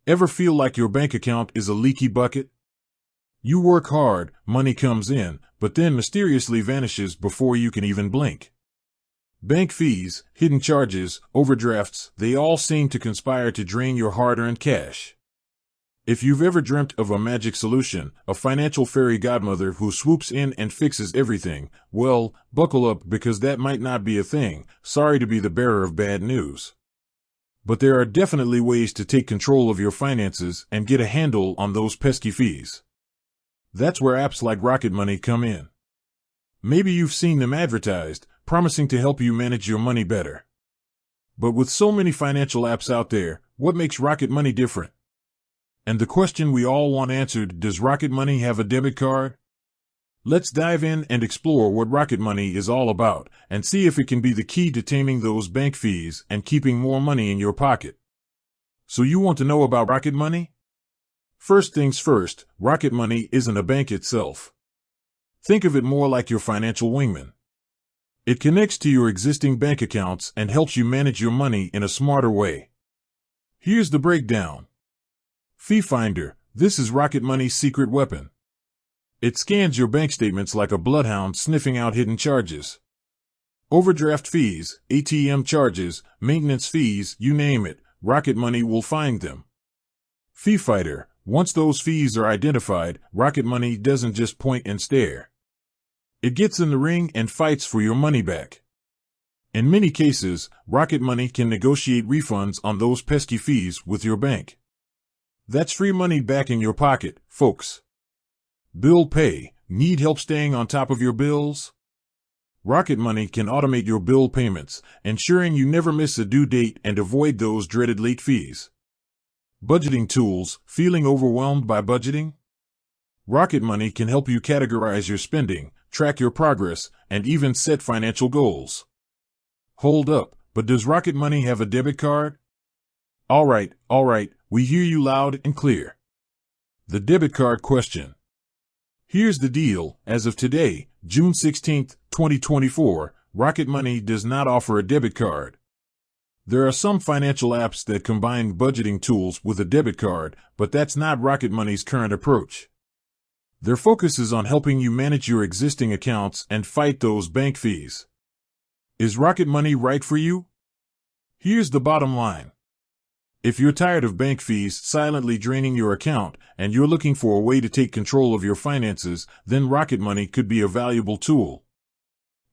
Ever feel like your bank account is a leaky bucket? You work hard, money comes in, but then mysteriously vanishes before you can even blink. Bank fees, hidden charges, overdrafts, they all seem to conspire to drain your hard-earned cash. If you've ever dreamt of a magic solution, a financial fairy godmother who swoops in and fixes everything, well, buckle up because that might not be a thing. Sorry to be the bearer of bad news. But there are definitely ways to take control of your finances and get a handle on those pesky fees. That's where apps like Rocket Money come in. Maybe you've seen them advertised, promising to help you manage your money better. But with so many financial apps out there, what makes Rocket Money different? And the question we all want answered, does Rocket Money have a debit card? Let's dive in and explore what Rocket Money is all about and see if it can be the key to taming those bank fees and keeping more money in your pocket. So you want to know about Rocket Money? First things first, Rocket Money isn't a bank itself. Think of it more like your financial wingman. It connects to your existing bank accounts and helps you manage your money in a smarter way. Here's the breakdown. Fee Finder, this is Rocket Money's secret weapon. It scans your bank statements like a bloodhound sniffing out hidden charges. Overdraft fees, ATM charges, maintenance fees, you name it, Rocket Money will find them. Fee Fighter, once those fees are identified, Rocket Money doesn't just point and stare. It gets in the ring and fights for your money back. In many cases, Rocket Money can negotiate refunds on those pesky fees with your bank. That's free money back in your pocket, folks. Bill pay. Need help staying on top of your bills? Rocket Money can automate your bill payments, ensuring you never miss a due date and avoid those dreaded late fees. Budgeting tools. Feeling overwhelmed by budgeting? Rocket Money can help you categorize your spending, track your progress, and even set financial goals. Hold up, but does Rocket Money have a debit card? All right, we hear you loud and clear. The debit card question. Here's the deal, as of today, June 16, 2024, Rocket Money does not offer a debit card. There are some financial apps that combine budgeting tools with a debit card, but that's not Rocket Money's current approach. Their focus is on helping you manage your existing accounts and fight those bank fees. Is Rocket Money right for you? Here's the bottom line. If you're tired of bank fees silently draining your account and you're looking for a way to take control of your finances, then Rocket Money could be a valuable tool.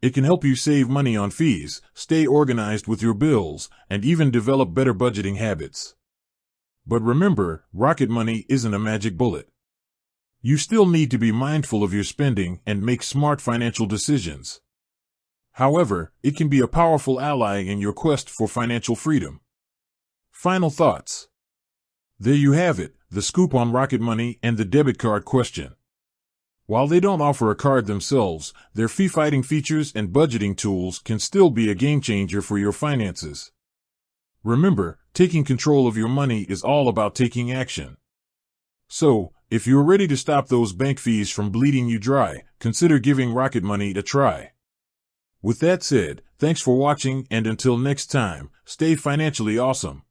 It can help you save money on fees, stay organized with your bills, and even develop better budgeting habits. But remember, Rocket Money isn't a magic bullet. You still need to be mindful of your spending and make smart financial decisions. However, it can be a powerful ally in your quest for financial freedom. Final thoughts. There you have it, the scoop on Rocket Money and the debit card question. While they don't offer a card themselves, their fee-fighting features and budgeting tools can still be a game-changer for your finances. Remember, taking control of your money is all about taking action. So, if you're ready to stop those bank fees from bleeding you dry, consider giving Rocket Money a try. With that said, thanks for watching, and until next time, stay financially awesome.